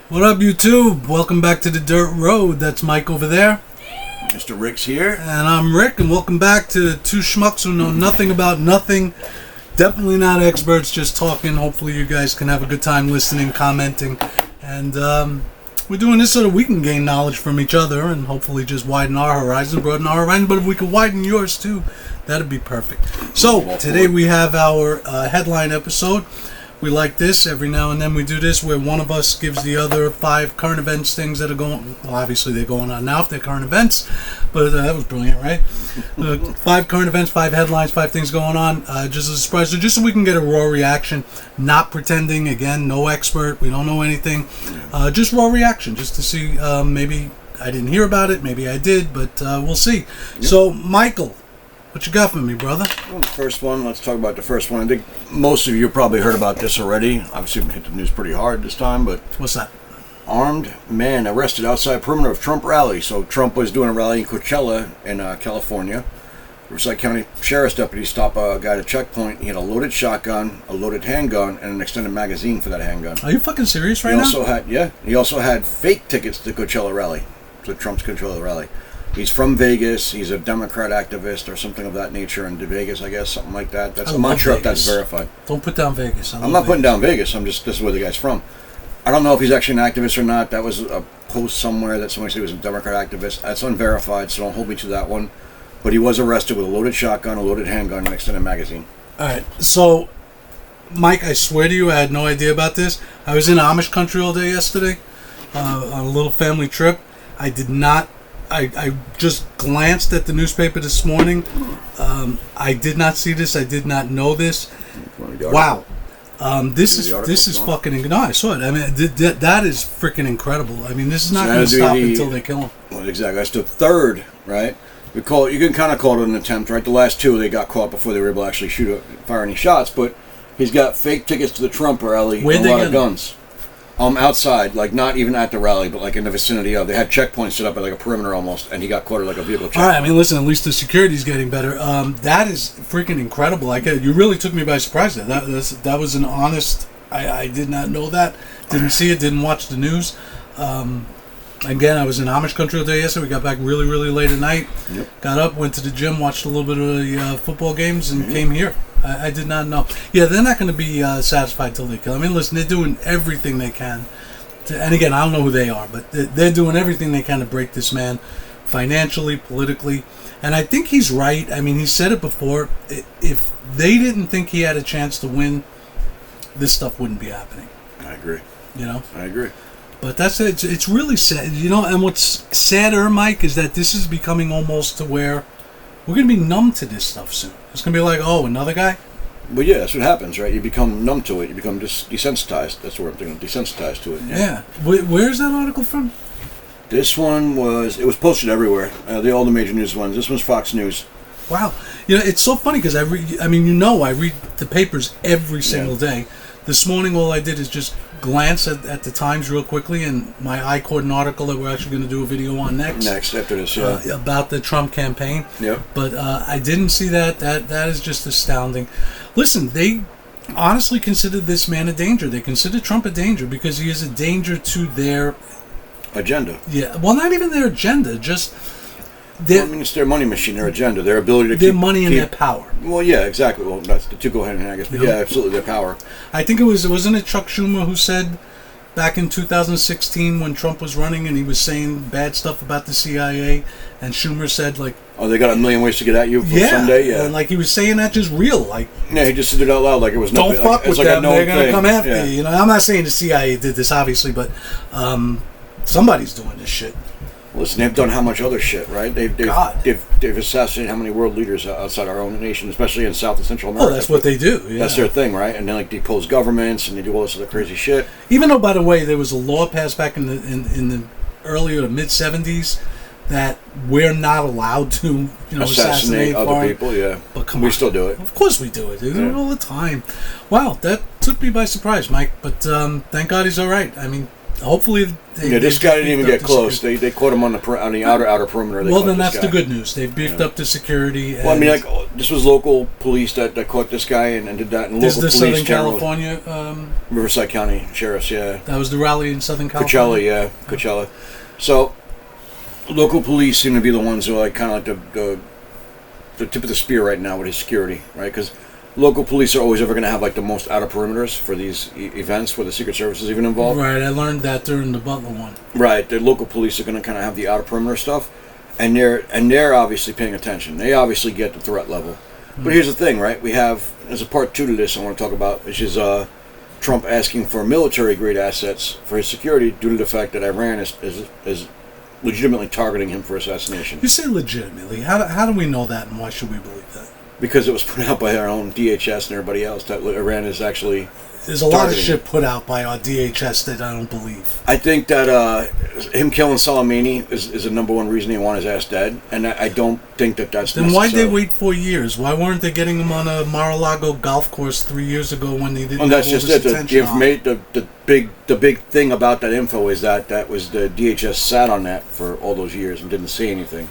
What up, YouTube? Welcome back to the Dirt Road. That's Mike over there. Mr. Rick's here. And I'm Rick, and welcome back to two schmucks who know nothing about nothing. Definitely not experts, just talking. Hopefully you guys can have a good time listening, commenting. And we're doing this so that we can gain knowledge from each other and hopefully just widen our horizon, broaden our horizon. But if we could widen yours too, that'd be perfect. So today we have our headline episode. We like this. Every now and then we do this where one of us gives the other 5 current events, things that are going. Well, obviously they're going on now if they're current events, but that was brilliant, right? 5 current events, 5 headlines, 5 things going on, just as a surprise, so just so we can get a raw reaction. Not pretending, again, no expert, we don't know anything, just raw reaction, just to see. Maybe I didn't hear about it, maybe I did, but we'll see. Yep. So, Michael, what you got for me, brother? Well, the first one, let's talk about the first one. I think most of you probably heard about this already. Obviously, we hit the news pretty hard this time, but... What's that? Armed man arrested outside perimeter of Trump rally. So Trump was doing a rally in Coachella in California. Riverside County Sheriff's deputy stopped a guy at a checkpoint. He had a loaded shotgun, a loaded handgun, and an extended magazine for that handgun. Are you fucking serious right now? He also had fake tickets to Coachella rally, to Trump's Coachella rally. He's from Vegas. He's a Democrat activist or something of that nature in Vegas, I guess, something like that. I'm not sure if that's verified. Don't put down Vegas. I'm not putting down Vegas. This is where the guy's from. I don't know if he's actually an activist or not. That was a post somewhere that somebody said he was a Democrat activist. That's unverified, so don't hold me to that one. But he was arrested with a loaded shotgun, a loaded handgun, and an extended magazine. All right. So, Mike, I swear to you, I had no idea about this. I was in Amish country all day yesterday on a little family trip. I did not... I just glanced at the newspaper this morning. I did not see this. I did not know this. Wow. This is fucking... No, I saw it. I mean, that is freaking incredible. I mean, this is not going to stop until they kill him. Well, exactly. That's the third, right? You can kind of call it an attempt, right? The last 2, they got caught before they were able to actually fire any shots. But he's got fake tickets to the Trump rally and a lot of guns. Outside, like not even at the rally, but like in the vicinity of. They had checkpoints set up at like a perimeter almost, and he got caught at like a vehicle check. All right, I mean, listen, at least the security's getting better. That is freaking incredible. You really took me by surprise there. That was an honest... I did not know that. Didn't see it, didn't watch the news. Again, I was in Amish country all day yesterday. We got back really, really late at night. Yep. Got up, went to the gym, watched a little bit of the football games, and came here. I did not know. Yeah, they're not going to be satisfied till they kill. I mean, listen, they're doing everything they can. And again, I don't know who they are, but they're doing everything they can to break this man financially, politically. And I think he's right. I mean, he said it before. If they didn't think he had a chance to win, this stuff wouldn't be happening. I agree. You know? I agree. But it's really sad. You know, and what's sadder, Mike, is that this is becoming almost to where we're going to be numb to this stuff soon. It's going to be like, oh, another guy? Well, yeah, that's what happens, right? You become numb to it. You become just desensitized. That's what I'm thinking, desensitized to it. Yeah. Where's that article from? This one was posted everywhere. All the major news ones. This one's Fox News. Wow. You know, it's so funny because I read the papers every single day. This morning, all I did is just glance at the Times real quickly, and my eye caught an article that we're actually going to do a video on next after this, about the Trump campaign. Yep. But I didn't see that. That is just astounding. Listen, they honestly consider this man a danger. They consider Trump a danger because he is a danger to their agenda. Yeah. Well, not even their agenda, just... it's their money machine, their agenda, their ability to their money and their power. Well, yeah, exactly. Well, that's the two go hand in hand, I guess. But yeah, absolutely, their power. I think wasn't it Chuck Schumer who said back in 2016 when Trump was running and he was saying bad stuff about the CIA, and Schumer said like, "Oh, they got a million ways to get at you for Sunday." Yeah, and like he was saying that just real, like. Yeah, he just said it out loud like it was nothing. Don't fuck with them; they're gonna come after you. You know, I'm not saying the CIA did this, obviously, but somebody's doing this shit. Listen, they've done how much other shit, right? They've assassinated how many world leaders outside our own nation, especially in South and Central America. Oh, that's what they do. Yeah. That's their thing, right? And they like depose governments and they do all this other crazy shit. Even though, by the way, there was a law passed back in the earlier to mid '70s that we're not allowed to, assassinate other people. Yeah, but we still do it. Of course we do it. We do it all the time. Wow, that took me by surprise, Mike. But thank God he's all right. I mean. hopefully. This guy didn't even get close. They caught him on the outer perimeter. Well, then that's the good news. They've beefed up the security. Well, I mean, this was local police that caught this guy and did that. And this local is the police Southern California... Riverside County Sheriffs, yeah. That was the rally in Southern California? Coachella, yeah. Coachella. So, local police seem to be the ones who are like kind of like the tip of the spear right now with his security, right? Because local police are always ever going to have like the most outer perimeters for these events where the Secret Service is even involved. Right, I learned that during the Butler one. Right, the local police are going to kind of have the outer perimeter stuff, and they're obviously paying attention. They obviously get the threat level. But here's the thing, right? There's a part 2 to this I want to talk about, which is Trump asking for military-grade assets for his security due to the fact that Iran is legitimately targeting him for assassination. You say legitimately. How do we know that, and why should we believe that? Because it was put out by our own DHS and everybody else that Iran is actually... There's a lot of shit put out by our DHS that I don't believe. I think that him killing Soleimani is the number one reason he want his ass dead, and I don't think that's necessary. Then why'd they wait 4 years? Why weren't they getting him on a Mar-a-Lago golf course 3 years ago when they didn't have that's all just this it. attention The big thing about that info is that was the DHS sat on that for all those years and didn't say anything.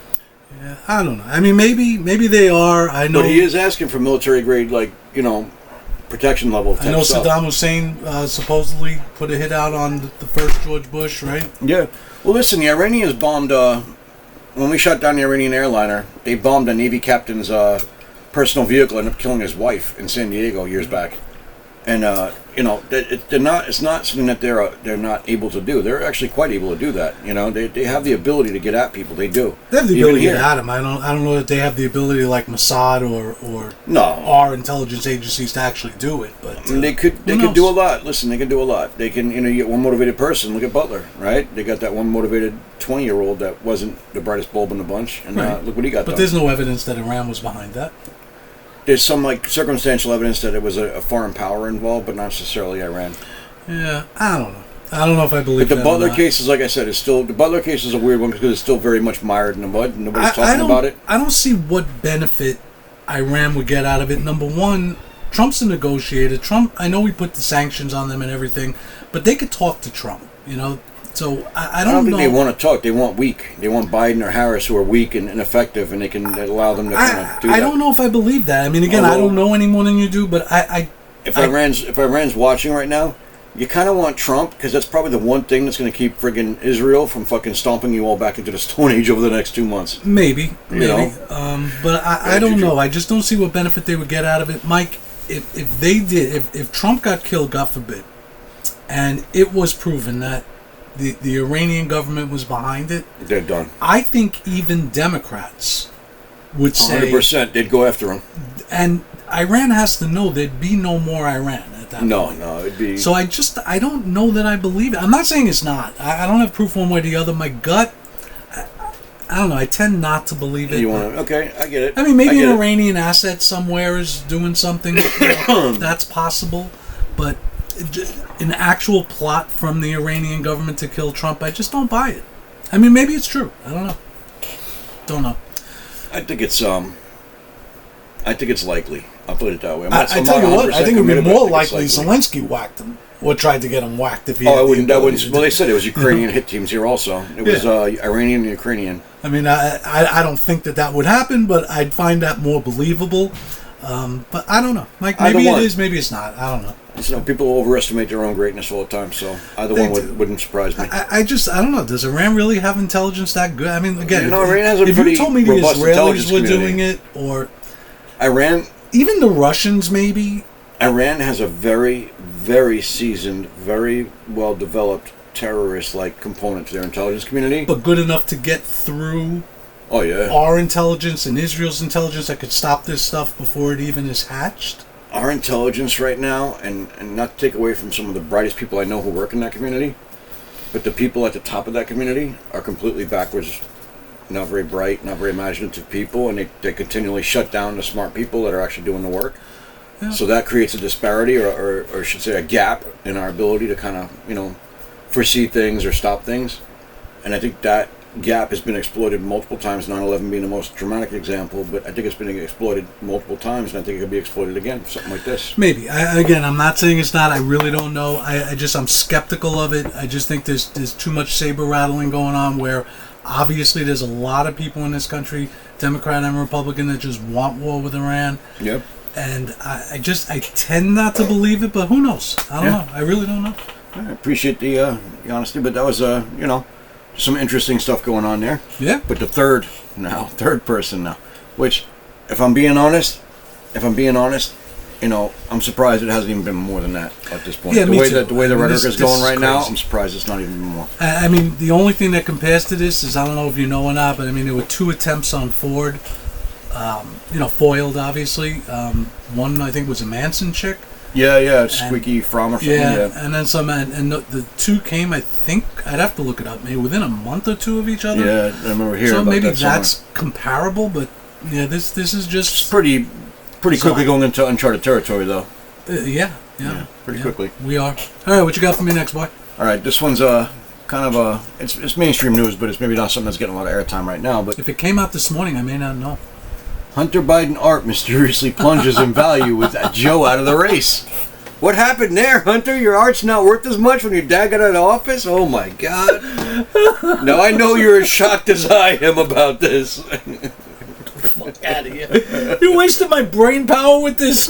Yeah, I don't know. I mean, maybe they are. I know. But he is asking for military grade, protection level. I know Saddam Hussein supposedly put a hit out on the first George Bush, right? Yeah. Well, listen, the Iranians bombed. When we shot down the Iranian airliner, they bombed a Navy captain's personal vehicle, ended up killing his wife in San Diego years back. And they're not. It's not something that they're not able to do. They're actually quite able to do that. They have the ability to get at people. They do. They have the ability to get at them. I don't know that they have the ability like Mossad or no our intelligence agencies to actually do it. But they could do a lot. Listen, they can do a lot. They can you get one motivated person. Look at Butler, right? They got that one motivated 20-year-old that wasn't the brightest bulb in the bunch, and look what he got. But there's no evidence that Iran was behind that. There's some circumstantial evidence that it was a foreign power involved, but not necessarily Iran. Yeah, I don't know. I don't know if I believe that. But the Butler case is, like I said, the Butler case is a weird one because it's still very much mired in the mud. And nobody's talking about it. I don't see what benefit Iran would get out of it. Number one, Trump's a negotiator. Trump, I know we put the sanctions on them and everything, but they could talk to Trump, So I don't know. Think they want to talk. They want weak. They want Biden or Harris who are weak and ineffective, and they can allow them to kind of do that. I don't know if I believe that. I mean, again, I don't know any more than you do, but if Iran's watching right now, you kind of want Trump because that's probably the one thing that's going to keep friggin' Israel from fucking stomping you all back into the Stone Age over the next 2 months. Maybe. But I don't know. I just don't see what benefit they would get out of it, Mike. If Trump got killed, God forbid, and it was proven that the Iranian government was behind it, they're done. I think even Democrats would say 100%. They'd go after him. And Iran has to know there'd be no more Iran at that point. No, it'd be. So I don't know that I believe it. I'm not saying it's not. I don't have proof one way or the other. My gut, I don't know. I tend not to believe it. Okay, I get it. I mean, maybe an Iranian asset somewhere is doing something. That's possible, but an actual plot from the Iranian government to kill Trump, I just don't buy it. I mean, maybe it's true. I don't know. Don't know. I think it's likely. I'll put it that way. I tell you what, I think it would be more likely Zelensky whacked him or tried to get him whacked if he. Oh, I wouldn't. Well, they said it was Ukrainian hit teams here also. It was Iranian and Ukrainian. I mean, I don't think that would happen, but I'd find that more believable. But I don't know. Like maybe it is, maybe it's not. I don't know. People overestimate their own greatness all the time, so either one wouldn't surprise me. I don't know. Does Iran really have intelligence that good? I mean, again, Iran has a if pretty you told me the Israelis were doing it, or Iran, even the Russians, maybe. Iran has a very, very seasoned, very well-developed terrorist-like component to their intelligence community. But good enough to get through. Oh yeah. Our intelligence and Israel's intelligence that could stop this stuff before it even is hatched. Our intelligence right now, and not to take away from some of the brightest people I know who work in that community, but the people at the top of that community are completely backwards, not very bright, not very imaginative people, and they continually shut down the smart people that are actually doing the work. Yeah. So that creates a disparity, or I should say a gap in our ability to kind of, foresee things or stop things. And I think that gap has been exploited multiple times, 9/11 being the most dramatic example, but I think it's been exploited multiple times, and I think it could be exploited again for something like this. Maybe. Again, I'm not saying it's not. I really don't know. I'm skeptical of it. I just think there's too much saber rattling going on where obviously there's a lot of people in this country, Democrat and Republican, that just want war with Iran. Yep. And I tend not to believe it, but who knows? I don't know. I really don't know. I appreciate the honesty, but that was, some interesting stuff going on there. Yeah. But the third person now, which, if I'm being honest, I'm surprised it hasn't even been more than that at this point. Yeah, the me way too. that the rhetoric is going right now, crazy. I'm surprised it's not even more. I mean, the only thing that compares to this is, I don't know if you know or not, but I mean, there were 2 attempts on Ford, foiled, obviously. One, I think, was a Manson chick. Yeah, Squeaky Fromm or something. Yeah, and then some, and the 2 came, I think, I'd have to look it up, maybe within a month or 2 of each other. Yeah, I remember hearing so about maybe that that's comparable, but yeah, this is just it's pretty quickly going into uncharted territory, though. Yeah, pretty quickly. We are. All right, what you got for me next, boy? All right, this one's kind of it's mainstream news, but it's maybe not something that's getting a lot of airtime right now. But if it came out this morning, I may not know. Hunter Biden art mysteriously plunges in value with Joe out of the race. What happened there, Hunter? Your art's not worth as much when your dad got out of office? Oh my God. Now I know you're as shocked as I am about this. Fuck out of here. You wasted my brain power with this.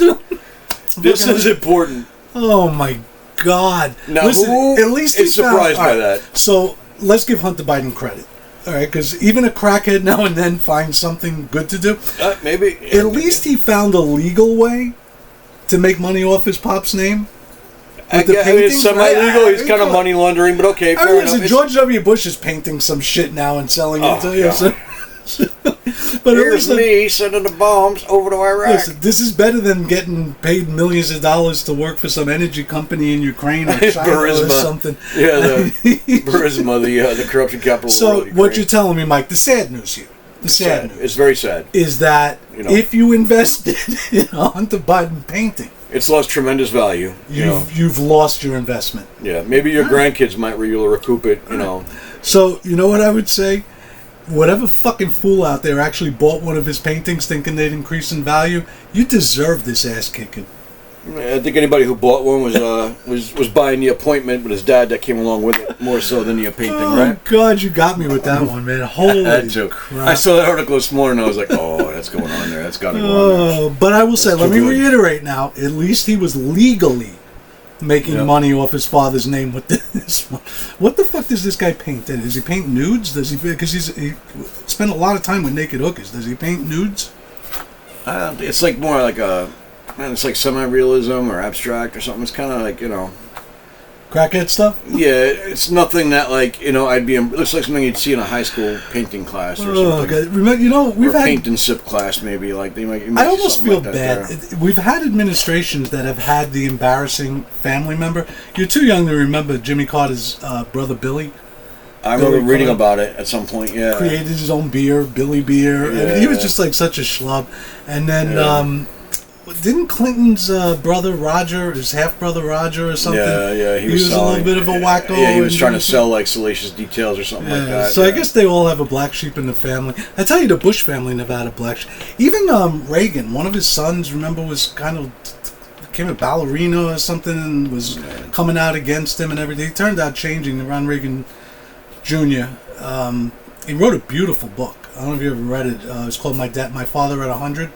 This is important. Oh my God. Now, listen, who at least is surprised by that? So let's give Hunter Biden credit. All right, because even a crackhead now and then finds something good to do. Maybe. At least he found a legal way to make money off his pop's name. It's semi-legal. He's kind of money laundering, but okay, fair enough. George W. Bush is painting some shit now and selling it to you. But here's me sending the bombs over to Iraq. Listen, this is better than getting paid millions of dollars to work for some energy company in Ukraine or China or something. Yeah, Burisma, the corruption capital of the world. So what you're telling me, Mike, the sad news here. The sad news. It's very sad. Is that if you invested in a Hunter Biden painting, it's lost tremendous value. You've lost your investment. Yeah, maybe your grandkids might be able to recoup it. So you know what I would say? Whatever fucking fool out there actually bought one of his paintings thinking they'd increase in value, you deserve this ass kicking. I think anybody who bought one was buying the appointment, but his dad that came along with it more so than the painting, right? Oh God, you got me with that one, man. Holy crap! I saw that article this morning. I was like, oh, that's going on there. That's got to go on there. But I will say, let me reiterate now. At least he was legally making money off his father's name with this one. What the fuck does this guy paint? Does he paint nudes? Because he spent a lot of time with naked hookers. Does he paint nudes? It's like more like it's like semi-realism or abstract or something. It's kind of like crackhead stuff. Yeah, it's nothing that I'd be. It looks like something you'd see in a high school painting class or something. Okay. Remember, we've had paint and sip class maybe. Like they might. I almost feel bad. We've had administrations that have had the embarrassing family member. You're too young to remember Jimmy Carter's brother Billy. I remember reading about it at some point. Yeah, created his own beer, Billy Beer. Yeah. I mean, he was just like such a schlub. And then didn't Clinton's brother Roger, his half brother Roger or something? Yeah, he was a little bit of a wacko. Yeah, he was trying to sell like salacious details or something like that. So I guess they all have a black sheep in the family. I tell you, the Bush family never had a black sheep. Even Reagan, one of his sons, remember, was kind of became a ballerina or something and was coming out against him and everything. He turned out changing. Ron Reagan Jr. He wrote a beautiful book. I don't know if you ever read it. It's called My Father at 100.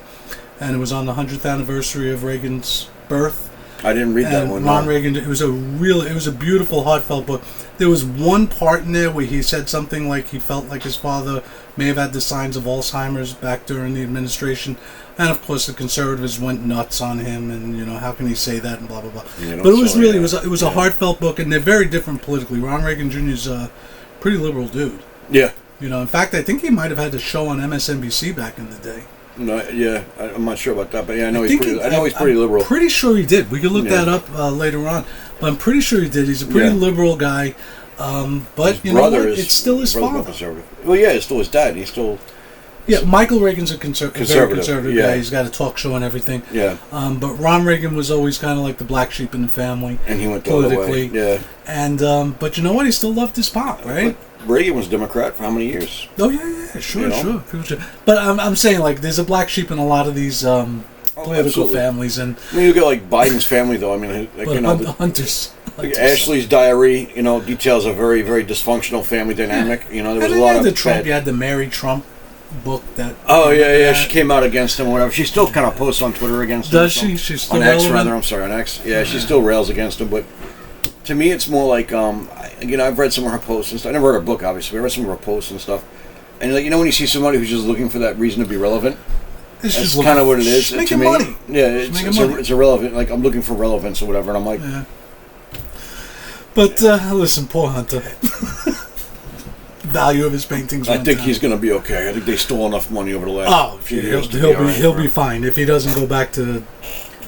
And it was on the 100th anniversary of Reagan's birth. I didn't read that one. Ron Reagan. It was a beautiful, heartfelt book. There was one part in there where he said something like he felt like his father may have had the signs of Alzheimer's back during the administration, and of course the conservatives went nuts on him. And how can he say that and blah blah blah. But it was really it was a heartfelt book, and they're very different politically. Ron Reagan Jr. is a pretty liberal dude. Yeah. In fact, I think he might have had a show on MSNBC back in the day. No, yeah, I'm not sure about that, but yeah, I know he's pretty liberal. I'm pretty sure he did. We could look that up later on, but I'm pretty sure he did. He's a pretty liberal guy, but his brother it's still his father. Well, yeah, it's still his dad. He's still Yeah, Michael Reagan's a very conservative yeah. guy. He's got a talk show and everything. Yeah. But Ron Reagan was always kind of like the black sheep in the family. And he went the other way. Yeah. And but you know what? He still loved his pop, right? But Reagan was Democrat for how many years? Oh yeah, sure. But I'm saying like there's a black sheep in a lot of these political families, and I mean, you get like Biden's family though. I mean, like, the Hunters. Ashley's diary, details a very, very dysfunctional family dynamic. There was a lot of Trump. You had the Mary Trump book that. Oh yeah. She came out against him or whatever. She still kind of posts on Twitter against him. Does she? She's still on X relevant? rather. I'm sorry, on X. Yeah, she still rails against him. But to me, it's more like I've read some of her posts and stuff. I never read her book, obviously. But I read some of her posts and stuff. And when you see somebody who's just looking for that reason to be relevant. That's kind of what it is to me. Money. Yeah, it's irrelevant. Like I'm looking for relevance or whatever, and I'm like, yeah. But listen, poor Hunter. Value of his paintings. I think he's going to be okay. I think they stole enough money over the last few years. He'll be fine if he doesn't go back to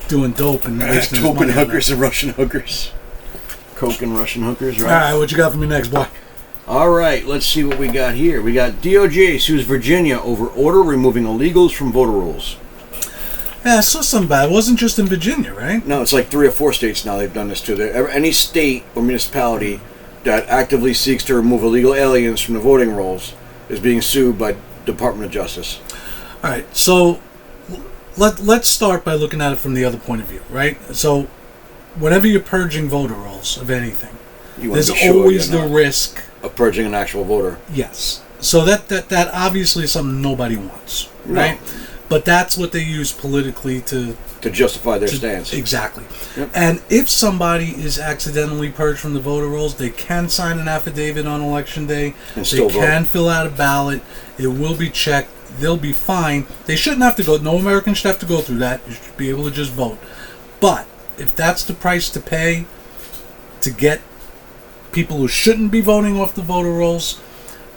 doing dope and wasting his money. Hookers and Russian hookers, coke and Russian hookers. Right. All right, what you got for me next, boy? All right, let's see what we got here. We got DOJ sues Virginia over order removing illegals from voter rolls. Yeah, I saw something bad. It wasn't just in Virginia, right? No, it's like 3 or 4 states now they've done this too. Any state or municipality that actively seeks to remove illegal aliens from the voting rolls is being sued by Department of Justice. All right, so let's start by looking at it from the other point of view, right? So whenever you're purging voter rolls of anything, there's always the risk of purging an actual voter. Yes. So that obviously is something nobody wants, right? No. But that's what they use politically to justify their stance. Exactly. Yep. And if somebody is accidentally purged from the voter rolls, they can sign an affidavit on election day. And still they can fill out a ballot. It will be checked. They'll be fine. They shouldn't have to go. No American should have to go through that. You should be able to just vote. But if that's the price to pay to get people who shouldn't be voting off the voter rolls,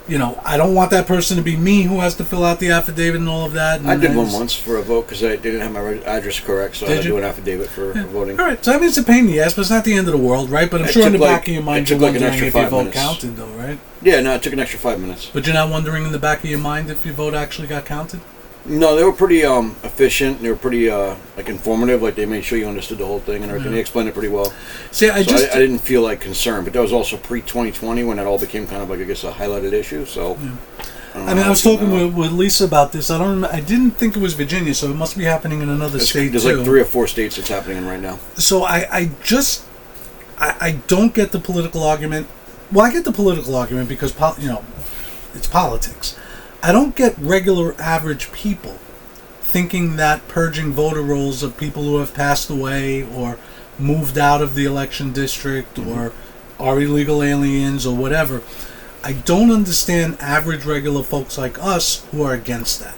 I don't want that person to be me who has to fill out the affidavit and all of that. And I did one once for a vote because they didn't have my address correct, so I had to do an affidavit for voting. All right, so I mean it's a pain in the ass, but it's not the end of the world, right? But I'm sure in the back of your mind you're wondering if your vote counted, though, right? Yeah, no, it took an extra 5 minutes. But you're not wondering in the back of your mind if your vote actually got counted? No, they were pretty efficient. They were pretty informative. Like they made sure you understood the whole thing and everything. They explained it pretty well. See, I didn't feel like concerned, but that was also pre-2020 when that all became kind of like, I guess, a highlighted issue. So, I was talking with Lisa about this. I don't remember. I didn't think it was Virginia, so it must be happening in another state too. There's like 3 or 4 states it's happening in right now. So I don't get the political argument. Well, I get the political argument because it's politics. I don't get regular average people thinking that purging voter rolls of people who have passed away or moved out of the election district or are illegal aliens or whatever. I don't understand average regular folks like us who are against that.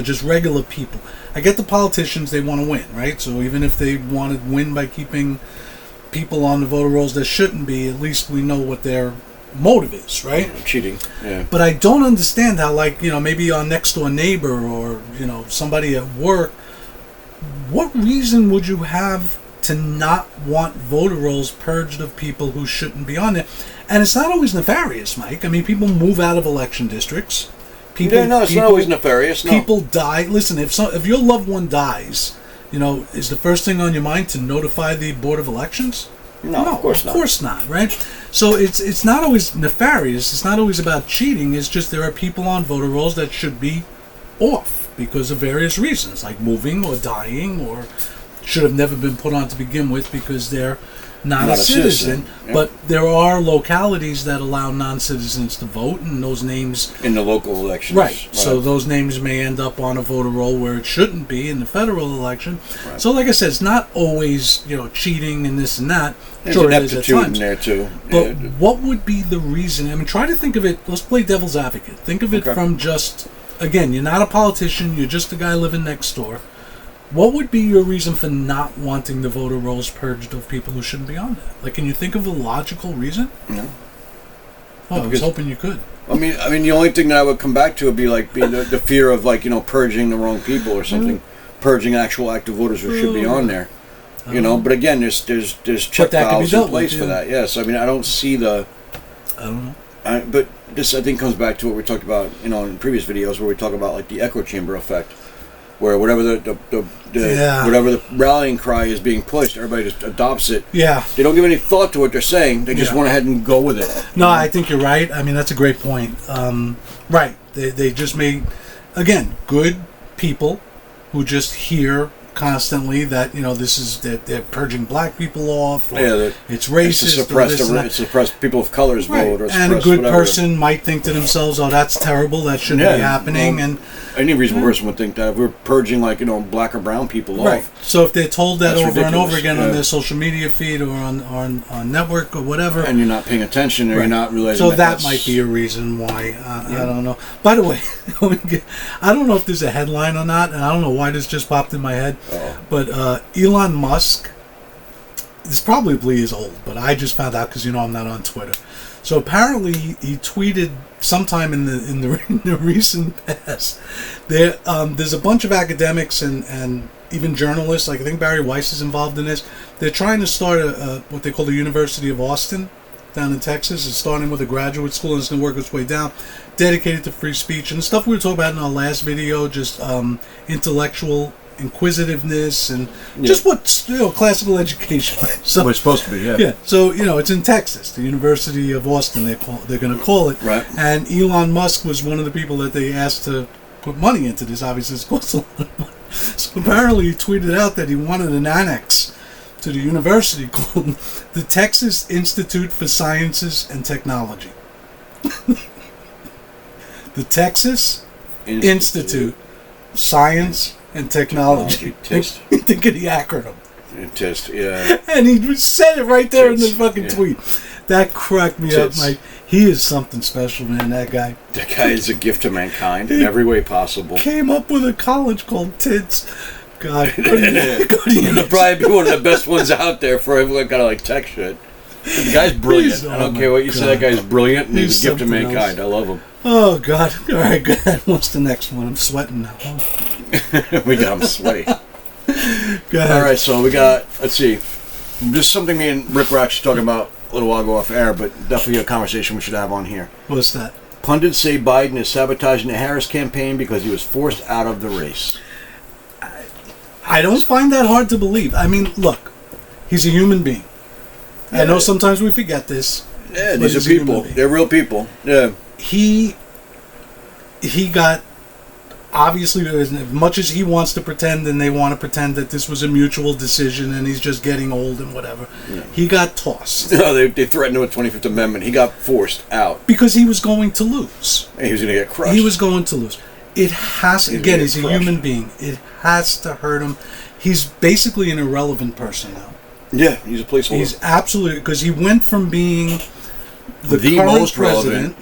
Just regular people. I get the politicians, they want to win, right? So even if they want to win by keeping people on the voter rolls that shouldn't be, at least we know what their motive is, right? Cheating. Yeah. But I don't understand how, maybe our next door neighbor or somebody at work, what reason would you have to not want voter rolls purged of people who shouldn't be on there? And it's not always nefarious, Mike. I mean, people move out of election districts. It's not always nefarious. No. People die. Listen, if your loved one dies, is the first thing on your mind to notify the Board of Elections? No, of course not. Of course not, right? So it's not always nefarious. It's not always about cheating. It's just there are people on voter rolls that should be off because of various reasons, like moving or dying, or should have never been put on to begin with because they're not a citizen. Yep. But there are localities that allow non-citizens to vote, and those names in the local elections, right? So those names may end up on a voter roll where it shouldn't be in the federal election. Right. So, like I said, it's not always cheating and this and that. There's an aptitude in there too. But what would be the reason? I mean, try to think of it. Let's play devil's advocate. Think of it from just, again, you're not a politician. You're just a guy living next door. What would be your reason for not wanting the voter rolls purged of people who shouldn't be on that? Like, can you think of a logical reason? No. Oh, I was hoping you could. I mean, the only thing that I would come back to would be the fear of purging the wrong people or something, purging actual active voters who should be on there. But again, there's check valves in place for that. Yes, I mean, I don't see the. I don't know. But this, I think, comes back to what we talked about, in previous videos, where we talk about like the echo chamber effect, where whatever whatever the rallying cry is being pushed, everybody just adopts it. Yeah. They don't give any thought to what they're saying. They just went ahead and go with it. No, I think you're right. I mean, that's a great point. Right. They just made, again, good people who just hear constantly that this is that they're purging black people off, or it's racist, it's suppressed people of color's vote, or and a good person might think to themselves, "Oh, that's terrible. That shouldn't be happening." Well, and any reasonable person would think that if we're purging black or brown people off. So if they're told that over ridiculous. and over again on their social media feed or on network or whatever, and you're not paying attention, or you're not realizing, so that might be a reason why. I don't know. By the way, I don't know if there's a headline or not, and I don't know why this just popped in my head, but Elon Musk, this probably is old, but I just found out because I'm not on Twitter. So apparently he tweeted sometime in the recent past. There's a bunch of academics and even journalists, like I think Barry Weiss is involved in this. They're trying to start what they call the University of Austin down in Texas. It's starting with a graduate school, and it's going to work its way down, dedicated to free speech and the stuff we were talking about in our last video, just intellectual inquisitiveness and just what classical education. So it's supposed to be, yeah. So it's in Texas, the University of Austin. They're going to call it. Right. And Elon Musk was one of the people that they asked to put money into this. Obviously, it's cost a lot of money. So apparently, he tweeted out that he wanted an annex to the university called the Texas Institute for Sciences and Technology. The Texas Institute Science and Technology. Think of the acronym. TIST, yeah. And he said it right there in the fucking tweet. That cracked me up, Mike. He is something special, man, that guy. That guy is a gift to mankind in every way possible. Came up with a college called TITS. God. He'll probably be one of the best ones out there for everyone kind of like tech shit. The guy's brilliant. I don't care what you say, that guy's brilliant, and he's a gift to mankind. I love him. Oh, God. All right, go ahead. What's the next one? I'm sweating now. I'm sweaty. Go ahead. All right, so we got, let's see, just something me and Rick were actually talking about a little while ago off air, but definitely a conversation we should have on here. What's that? Pundits say Biden is sabotaging the Harris campaign because he was forced out of the race. I don't find that hard to believe. I mean, look, he's a human being. I know sometimes we forget this. Yeah, these are people. They're real people. Yeah. He got, obviously, as much as he wants to pretend, and they want to pretend that this was a mutual decision and he's just getting old and whatever, he got tossed. No, they threatened him with 25th Amendment. He got forced out. Because he was going to lose. And he was going to get crushed. He was going to lose. It has, again, he's a human being. It has to hurt him. He's basically an irrelevant person now. Yeah, he's a placeholder. He's absolutely, because he went from being the current most president,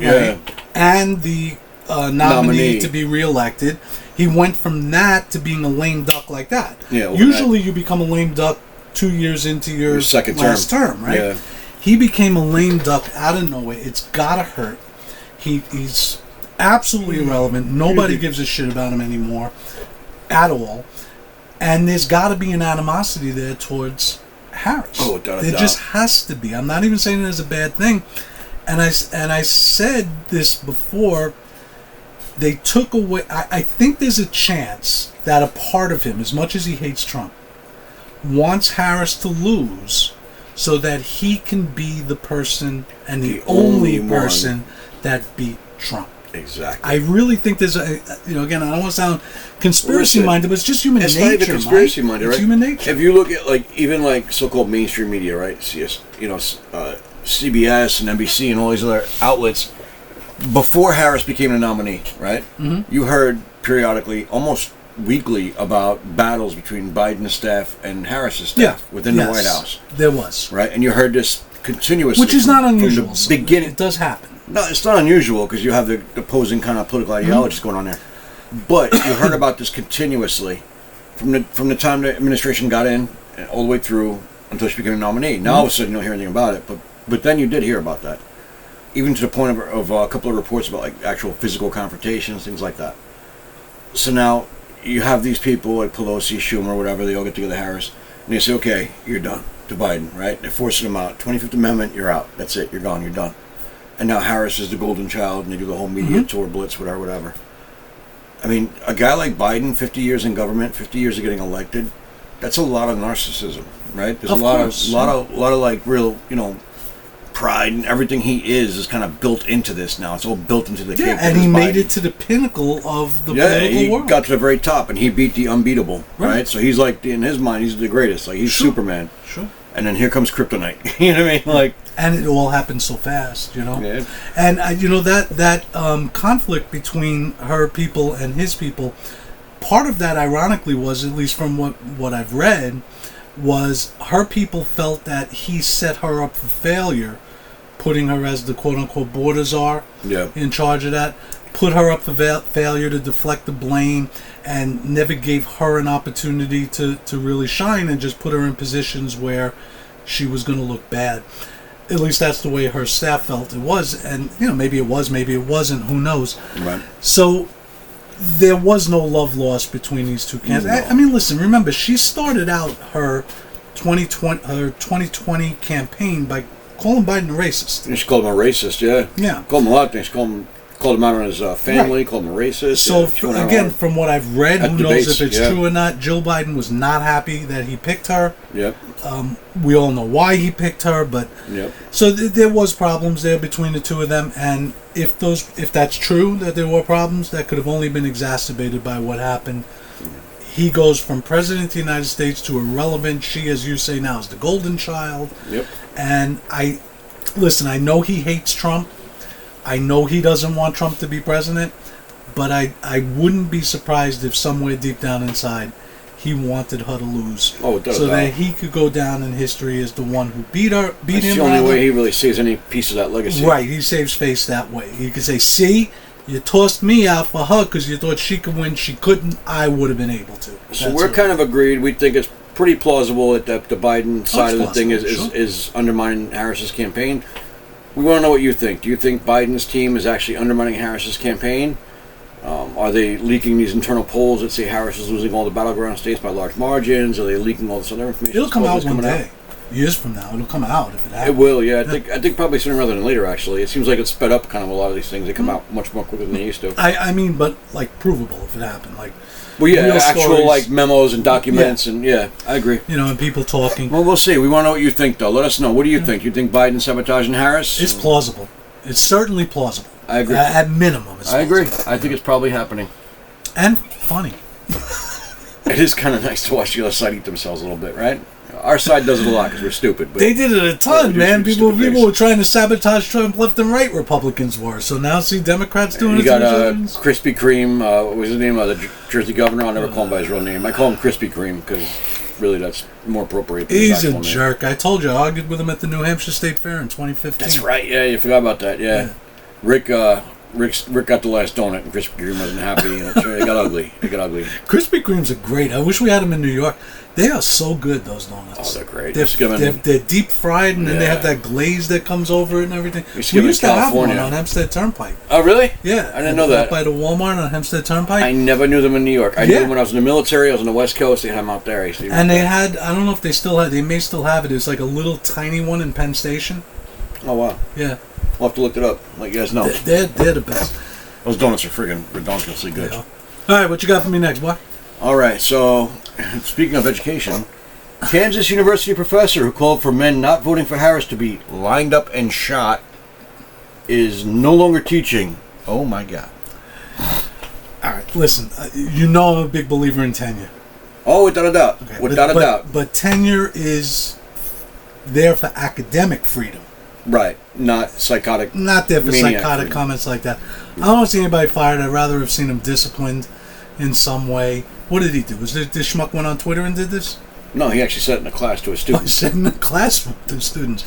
and the nominee to be reelected. He went from that to being a lame duck like that. Yeah, usually you become a lame duck 2 years into your second last term, right? Yeah. He became a lame duck out of nowhere. It's gotta hurt. He's absolutely irrelevant. Nobody gives a shit about him anymore at all. And there's got to be an animosity there towards Harris. Oh, without a there doubt. just has to be. I'm not even saying it as a bad thing. And I said this before. They took away. I think there's a chance that a part of him, as much as he hates Trump, wants Harris to lose so that he can be the person and the only person that beat Trump. Exactly. I really think there's again, I don't want to sound conspiracy-minded, but it's just human nature. It's not even conspiracy-minded, right? It's human nature. If you look at, even so-called mainstream media, right? CBS and NBC and all these other outlets, before Harris became the nominee, right? Mm-hmm. You heard periodically, almost weekly, about battles between Biden's staff and Harris's staff within the White House. There was. Right? And you heard this continuously. Which is not unusual. From the beginning. It does happen. No, it's not unusual because you have the opposing kind of political ideologies going on there. But you heard about this continuously from the time the administration got in all the way through until she became a nominee. Now all of a sudden you don't hear anything about it, but then you did hear about that, even to the point of a couple of reports about like actual physical confrontations, things like that. So now you have these people like Pelosi, Schumer, whatever. They all get together, Harris, and they say, "Okay, you're done." To Biden, right? They're forcing him out. 25th Amendment, you're out. That's it. You're gone. You're done. and now Harris is the golden child, and they do the whole media tour blitz, whatever. I mean, a guy like Biden, 50 years in government, 50 years of getting elected, that's a lot of narcissism, right? There's a lot of like real, pride, and everything he is kind of built into this now. It's all built into the cake. Yeah, and he made it to the pinnacle of the political world. He got to the very top, and he beat the unbeatable, right? So he's like, in his mind, he's the greatest. Like, he's Superman. Sure. And then here comes kryptonite. You know what I mean? Like, and it all happened so fast, Yeah. And that conflict between her people and his people, part of that, ironically, was, at least from what I've read, was her people felt that he set her up for failure, putting her as the quote-unquote border czar in charge of that, put her up for failure to deflect the blame, and never gave her an opportunity to really shine, and just put her in positions where she was going to look bad. At least that's the way her staff felt it was. And, maybe it was, maybe it wasn't, who knows. Right. So there was no love lost between these two candidates. No. I mean, listen, remember, she started out her 2020 campaign by calling Biden a racist. She called him a racist, yeah. Yeah. Called him a lot of things. Called him out on his family, called him a racist. So, again, from what I've read, who knows if it's true or not, Joe Biden was not happy that he picked her. Yep. We all know why he picked her, but... Yep. So there was problems there between the two of them, and if that's true, that there were problems, that could have only been exacerbated by what happened. He goes from President of the United States to irrelevant. She, as you say now, is the golden child. Yep. And I know he hates Trump. I know he doesn't want Trump to be president, but I wouldn't be surprised if somewhere deep down inside he wanted her to lose. So that he could go down in history as the one who beat him. That's the only way he really saves any piece of that legacy. Right, he saves face that way. He could say, see, you tossed me out for her because you thought she could win. She couldn't. I would have been able to. So we're kind of agreed. We think it's pretty plausible that the Biden side of the thing is undermining Harris's campaign. We want to know what you think. Do you think Biden's team is actually undermining Harris's campaign? Are they leaking these internal polls that say Harris is losing all the battleground states by large margins? Are they leaking all this other information? It'll come out one day. Years from now, it'll come out if it happens. It will, yeah. I think probably sooner rather than later, actually. It seems like it's sped up kind of a lot of these things. They come out much more quicker than they used to. I mean, but like provable if it happened. Like, well, yeah, actual stories, like memos and documents, and I agree. And people talking. Well, we'll see. We want to know what you think, though. Let us know. What do you think? You think Biden's sabotaging Harris? It's plausible. It's certainly plausible. I agree. At minimum, it's I agree. I think it's probably happening. And funny. It is kind of nice to watch the other side eat themselves a little bit, right? Our side does it a lot because we're stupid. But they did it a ton, man. People were trying to sabotage Trump left and right. Republicans were. So now see Democrats doing it. You got Krispy Kreme. What was his name? The Jersey governor. I'll never call him by his real name. I call him Krispy Kreme because really that's more appropriate. He's a jerk. I told you. I argued with him at the New Hampshire State Fair in 2015. That's right. Yeah, you forgot about that. Yeah. Rick got the last donut, and Krispy Kreme wasn't happy. And it got ugly. Krispy Kremes are great. I wish we had them in New York. They are so good, those donuts. Oh, they're great. They're deep fried, and then they have that glaze that comes over it and everything. We used to have one on Hempstead Turnpike. Oh, really? Yeah. I didn't know that. By the Walmart on Hempstead Turnpike. I never knew them in New York. I knew them when I was in the military. I was on the West Coast. They had them out there. And they had, I don't know if they still have, they may still have it. It's like a little tiny one in Penn Station. Oh, wow. Yeah. We'll have to look it up. Let you guys know. They're the best. Those donuts are friggin' ridiculously good. Yeah. All right, what you got for me next, boy? All right, so speaking of education, Kansas University professor who called for men not voting for Harris to be lined up and shot is no longer teaching. Oh my God. All right, listen, I'm a big believer in tenure. Oh, without a doubt. Okay, without a doubt. But tenure is there for academic freedom. Right, not psychotic. Not there for psychotic freedom. Comments like that. I don't want to see anybody fired. I'd rather have seen him disciplined in some way. What did he do? Was this schmuck went on Twitter and did this? No, he actually said it in a class to his students. He said in a class with the students.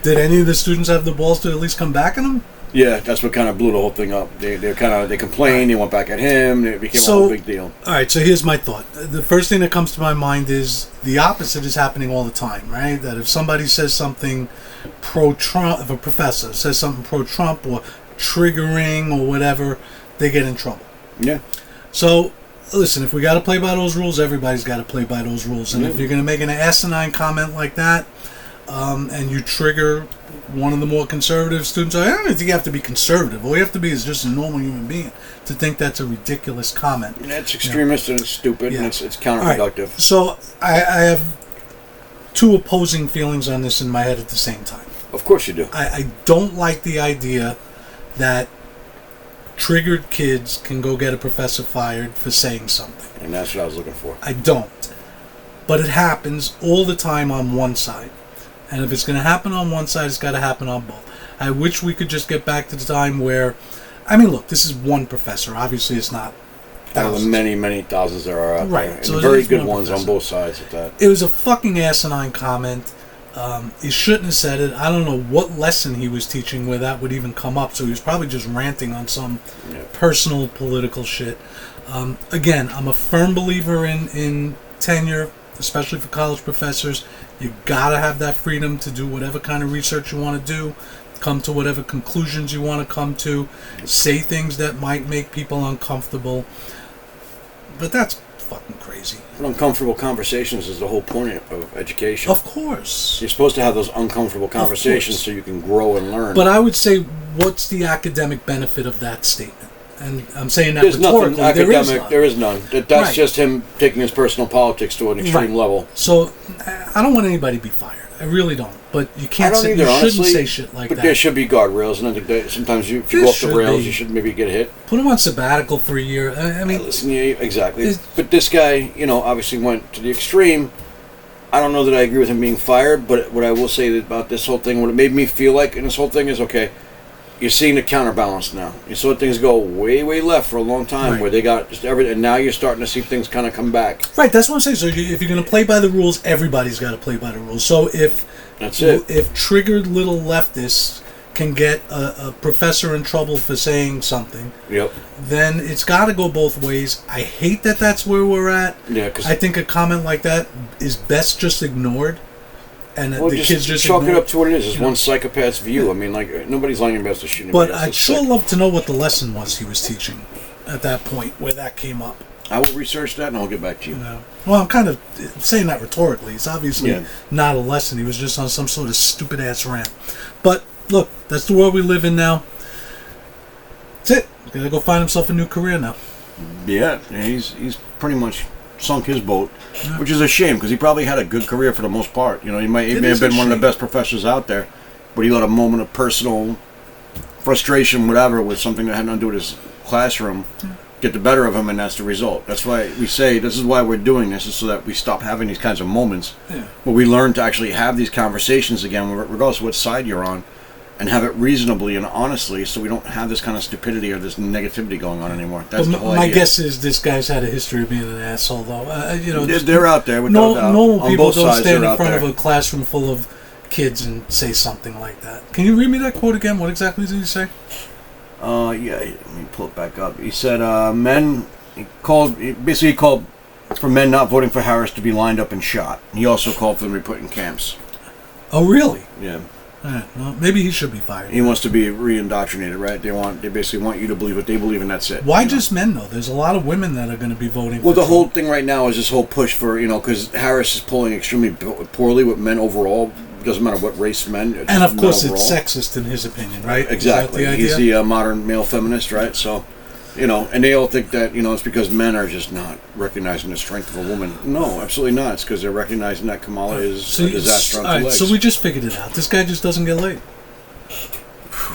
Did any of the students have the balls to at least come back at him? Yeah, that's what kind of blew the whole thing up. They complained. They went back at him. It became a whole big deal. All right, so here's my thought. The first thing that comes to my mind is the opposite is happening all the time, right? That if somebody says something pro-Trump, if a professor says something pro-Trump or triggering or whatever, they get in trouble. Yeah. So, listen, if we got to play by those rules, everybody's got to play by those rules. And if you're going to make an asinine comment like that, and you trigger one of the more conservative students. I don't think you have to be conservative. All you have to be is just a normal human being to think that's a ridiculous comment. And it's extremist and it's stupid and it's counterproductive. Right. So I have two opposing feelings on this in my head at the same time. Of course you do. I don't like the idea that triggered kids can go get a professor fired for saying something. And that's what I was looking for. I don't. But it happens all the time on one side. And if it's going to happen on one side, it's got to happen on both. I wish we could just get back to the time where... I mean, look, this is one professor. Obviously, it's not out of the many, many thousands there are out there. And so very good ones on both sides of that. It was a fucking asinine comment. He shouldn't have said it. I don't know what lesson he was teaching where that would even come up. So he was probably just ranting on some personal political shit. Again, I'm a firm believer in tenure, especially for college professors. You gotta have that freedom to do whatever kind of research you want to do, come to whatever conclusions you want to come to, say things that might make people uncomfortable. But that's fucking crazy. But uncomfortable conversations is the whole point of education. Of course. You're supposed to have those uncomfortable conversations so you can grow and learn. But I would say, what's the academic benefit of that statement? And I'm saying that There's rhetorically. nothing academic. There is none. That's just him taking his personal politics to an extreme level. So I don't want anybody to be fired. I really don't. But you can't say, you shouldn't say shit like that. But there should be guardrails, and I think that sometimes if you go off the rails, you should maybe get hit. Put him on sabbatical for a year. I mean, listen, exactly. But this guy, obviously went to the extreme. I don't know that I agree with him being fired, but what I will say about this whole thing, what it made me feel like in this whole thing is, okay, you're seeing the counterbalance now. You saw things go way, way left for a long time, where they got just everything, and now you're starting to see things kind of come back. Right, that's what I'm saying. So if you're going to play by the rules, everybody's got to play by the rules. So if triggered little leftists can get a professor in trouble for saying something, then it's got to go both ways. I hate that that's where we're at. Yeah, I think a comment like that is best just ignored. And the kids just chalk it up to what it is. It's one psychopath's view. Yeah. I mean, like, nobody's lying about to shoot anybody. But I'd sure love to know what the lesson was he was teaching at that point where that came up. I will research that and I'll get back to you. Well, I'm kind of saying that rhetorically. It's obviously not a lesson. He was just on some sort of stupid ass rant. But look, that's the world we live in now. That's it. He's got to go find himself a new career now. Yeah, he's pretty much sunk his boat, which is a shame because he probably had a good career for the most part. He may have been one of the best professors out there, but he let a moment of personal frustration, whatever, with something that had nothing to do with his classroom get the better of him, and that's the result. That's why we say this is why we're doing this, is so that we stop having these kinds of moments where we learn to actually have these conversations again, regardless of what side you're on, and have it reasonably and honestly, so we don't have this kind of stupidity or this negativity going on anymore. That's the whole idea. My guess is this guy's had a history of being an asshole, though. They're out there with no doubt. Normal people don't stand in front of a classroom full of kids and say something like that. Can you read me that quote again? What exactly did he say? Let me pull it back up. He said, he called for men not voting for Harris to be lined up and shot. He also called for them to be put in camps. Oh, really? Yeah. All right, well, maybe he should be fired. He wants to be re-indoctrinated, right? They basically want you to believe what they believe, and that's it. Why just men, though? There's a lot of women that are going to be voting for Trump. Whole thing right now is this whole push for, because Harris is polling extremely poorly with men overall. It doesn't matter what race men. And of course it's sexist in his opinion, right? Exactly. He's the modern male feminist, right? So, and they all think that, it's because men are just not recognizing the strength of a woman. No, absolutely not. It's because they're recognizing that Kamala is a disaster on two legs. So we just figured it out. This guy just doesn't get laid.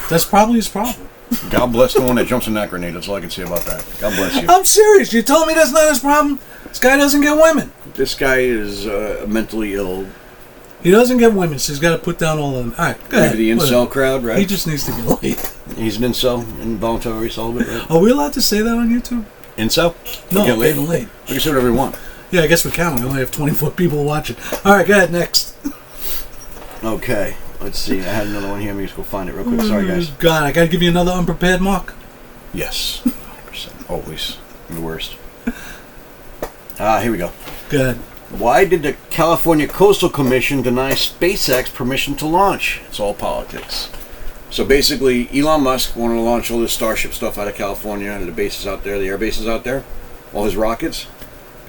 That's probably his problem. God bless the one that jumps in that grenade. That's all I can say about that. God bless you. I'm serious. You told me that's not his problem? This guy doesn't get women. This guy is mentally ill. He doesn't get women, so he's got to put down all of them. All right, go ahead. The incel crowd, right? He just needs to get laid. He's an incel, involuntary celibate, right? Are we allowed to say that on YouTube? Incel? No, get laid. We can say whatever we want. Yeah, I guess we can. We only have 24 people watching. All right, go ahead, next. Okay, let's see. I had another one here. Let me just go find it real quick. Sorry, guys. God, I got to give you another unprepared mark? Yes, 100%. Always. The worst. Here we go. Go ahead. Why did the California Coastal Commission deny SpaceX permission to launch? It's all politics. So basically, Elon Musk wanted to launch all this Starship stuff out of California, the bases out there, the air bases out there, all his rockets.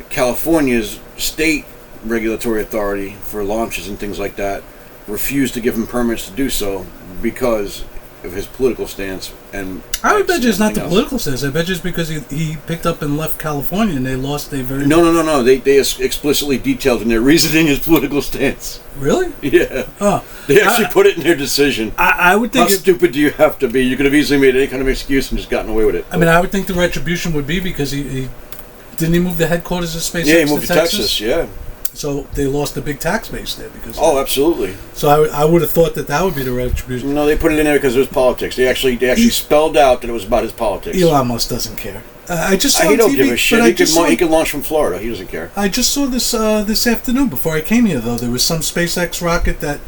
California's state regulatory authority for launches and things like that refused to give him permits to do so because of his political stance. And I would bet you it's not the political stance. I bet you it's because he picked up and left California and they lost a very... No. They explicitly detailed in their reasoning his political stance. Really? Yeah. Oh. They actually put it in their decision. I would think... How stupid do you have to be? You could have easily made any kind of excuse and just gotten away with it. I mean, I would think the retribution would be because he didn't he move the headquarters of SpaceX he moved to Texas, yeah. So they lost a big tax base there because. Oh, absolutely. So I would have thought that would be the retribution. No, they put it in there because it was politics. They actually spelled out that it was about his politics. Elon Musk doesn't care. I just saw he don't TV, give a shit. He could launch from Florida. He doesn't care. I just saw this afternoon before I came here. Though there was some SpaceX rocket that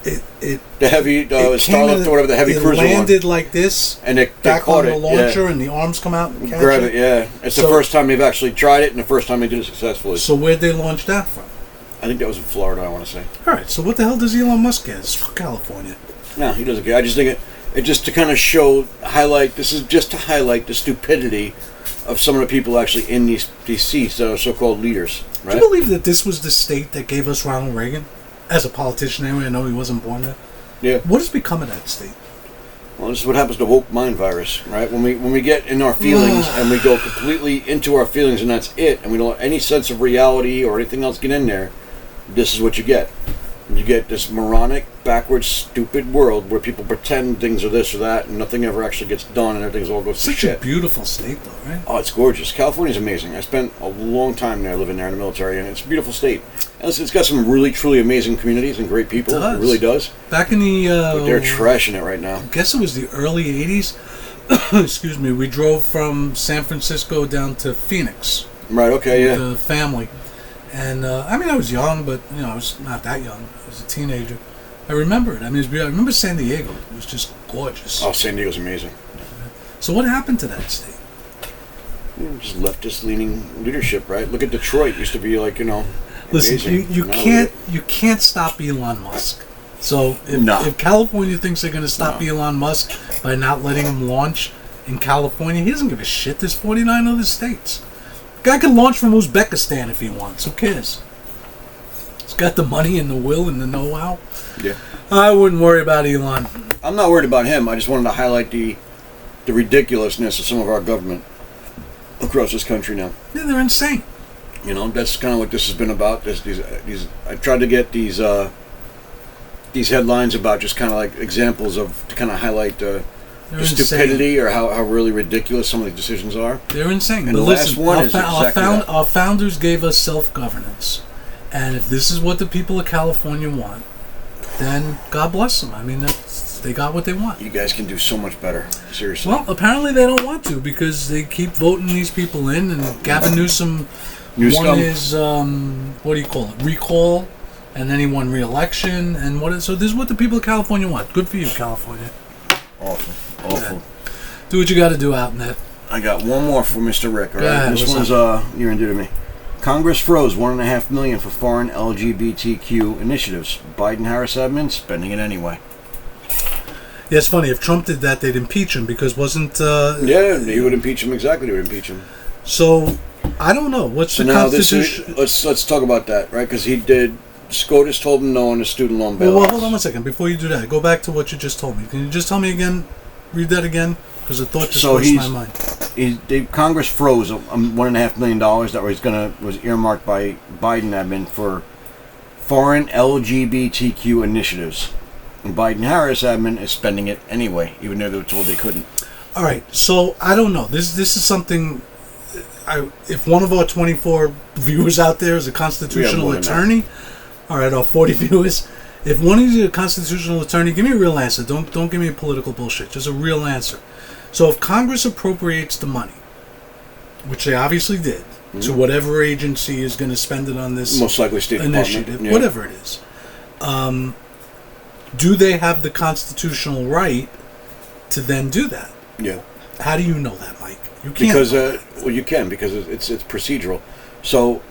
the heavy Starlink or whatever the heavy cruiser landed like this, and they back caught on the it, launcher, and the arms come out and grab it. Yeah, it's the first time they've actually tried it, and the first time they did it successfully. So where'd they launch that from? I think that was in Florida, I want to say. All right, so what the hell does Elon Musk get? It's for California. No, he doesn't care. I just think it just to kind of highlight the stupidity of some of the people actually in these seats that are so-called leaders. Right? Do you believe that this was the state that gave us Ronald Reagan? As a politician, anyway, I know he wasn't born there. Yeah. What has become of that state? Well, this is what happens to woke mind virus, right? When we get in our feelings and we go completely into our feelings and that's it, and we don't let any sense of reality or anything else get in there, this is what you get. You get this moronic, backwards, stupid world where people pretend things are this or that and nothing ever actually gets done and everything all goes to shit. Such a beautiful state, though, right? Oh, it's gorgeous. California's amazing. I spent a long time there living there in the military, and it's a beautiful state. And it's got some really, truly amazing communities and great people. It really does. Back in the... but they're trashing it right now. I guess it was the early 80s. Excuse me. We drove from San Francisco down to Phoenix. Right, okay, yeah. With the family. And, I mean, I was young, but, I was not that young. I was a teenager. I remember it. I mean, I remember San Diego. It was just gorgeous. Oh, San Diego's amazing. So what happened to that state? Just leftist-leaning leadership, right? Look at Detroit. It used to be like, Listen, you can't stop Elon Musk. So if California thinks they're going to stop Elon Musk by not letting him launch in California, he doesn't give a shit. There's 49 other states. Guy can launch from Uzbekistan if he wants. Who cares? He's got the money and the will and the know-how. Yeah. I wouldn't worry about Elon. I'm not worried about him. I just wanted to highlight the ridiculousness of some of our government across this country now. Yeah, they're insane. That's kind of what this has been about. I tried to get these headlines about just kind of like examples to kind of highlight the stupidity or how really ridiculous some of the decisions are. They're insane. And but the last one is exactly that. Our founders gave us self-governance. And if this is what the people of California want, then God bless them. I mean, they got what they want. You guys can do so much better. Seriously. Well, apparently they don't want to because they keep voting these people in. And Gavin Newsom won his, what do you call it, recall. And then he won re-election. So this is what the people of California want. Good for you, California. Awful. Yeah. Do what you got to do out in there. I got one more for Mr. Rick. All right? Ahead, this one's near and dear to me. Congress froze $1.5 million for foreign LGBTQ initiatives. Biden-Harris admin spending it anyway. Yeah, it's funny. If Trump did that, they'd impeach him because wasn't... yeah, he would impeach him. Exactly, he would impeach him. So, I don't know. What's the Constitution... Let's talk about that, right? Because he did... SCOTUS told him no on the student loan bailout. Well, hold on 1 second. Before you do that, go back to what you just told me. Can you just tell me again? Read that again? Because the thought just crossed my mind. Congress froze $1.5 million that was earmarked by Biden admin for foreign LGBTQ initiatives. And Biden-Harris admin is spending it anyway, even though they were told they couldn't. All right, so I don't know. This is something. If one of our 24 viewers out there is a constitutional attorney, all right, our 40 viewers. If one of you is a constitutional attorney, give me a real answer. Don't give me a political bullshit. Just a real answer. So if Congress appropriates the money, which they obviously did, to whatever agency is going to spend it on this most likely state initiative, whatever it is, do they have the constitutional right to then do that? Yeah. How do you know that, Mike? You can't. Because you can because it's procedural. So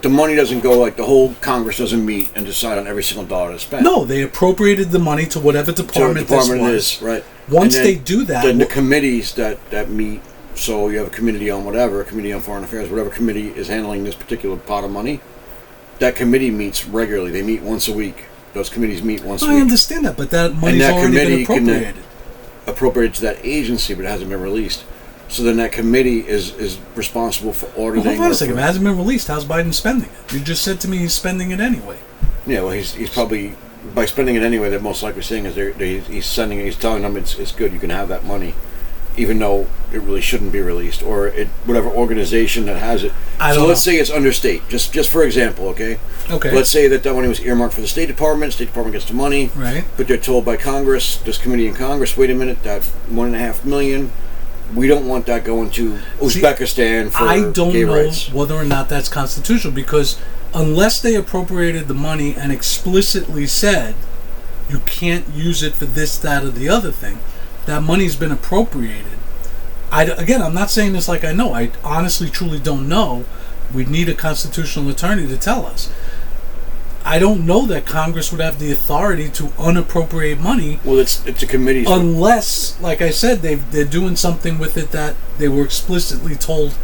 the money doesn't go like the whole Congress doesn't meet and decide on every single dollar to spend. No, they appropriated the money to whatever department this was. Right. Once they do that, then the committees that meet. So you have a committee on whatever, a committee on foreign affairs, whatever committee is handling this particular pot of money. That committee meets regularly. They meet once a week. Those committees meet once a I week. understand that, but that money's already been appropriated. Appropriated to that agency, but it hasn't been released. So then that committee is responsible for auditing. Well, hold on a second. It hasn't been released. How's Biden spending it? You just said to me he's spending it anyway. Yeah, well, he's probably, by spending it anyway, they're most likely saying is he's telling them it's good, you can have that money, even though it really shouldn't be released, or whatever organization that has it. So let's say it's understate, just for example, okay? Okay. Let's say that money was earmarked for the State Department gets the money, right? But they're told by Congress, this committee in Congress, wait a minute, that $1.5 million, we don't want that going to Uzbekistan for I don't gay know rights. whether or not that's constitutional, because unless they appropriated the money and explicitly said you can't use it for this, that, or the other thing, that money's been appropriated. Again, I'm not saying this like I know. I honestly, truly don't know. We'd need a constitutional attorney to tell us. I don't know that Congress would have the authority to unappropriate money. Well, it's a committee. Unless, like I said, they're doing something with it that they were explicitly told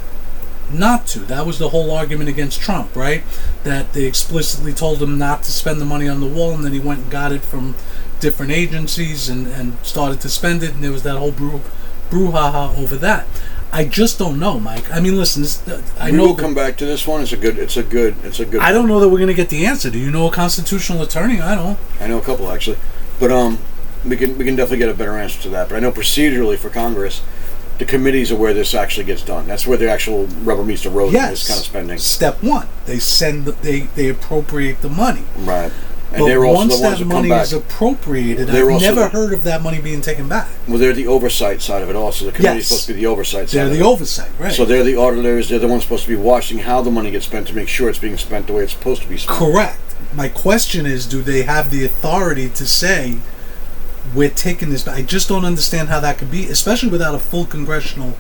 not to. That was the whole argument against Trump, right? That they explicitly told him not to spend the money on the wall, and then he went and got it from different agencies and started to spend it, and there was that whole brouhaha over that. I just don't know, Mike. I mean, listen, we'll come back to this one. It's a good. I don't know that we're going to get the answer. Do you know a constitutional attorney? I don't. I know a couple actually, but we can definitely get a better answer to that. But I know procedurally for Congress, the committees are where this actually gets done. That's where the actual rubber meets the road. Yes. In this kind of spending. Step one, they appropriate the money. Right. And but they're also once the ones that who money come back. is appropriated, I've never heard of that money being taken back. Well, they're the oversight side of it also. The committee is supposed to be the oversight side. They're the oversight, right. So they're the auditors. They're the ones supposed to be watching how the money gets spent to make sure it's being spent the way it's supposed to be spent. Correct. My question is, do they have the authority to say, we're taking this back? I just don't understand how that could be, especially without a full congressional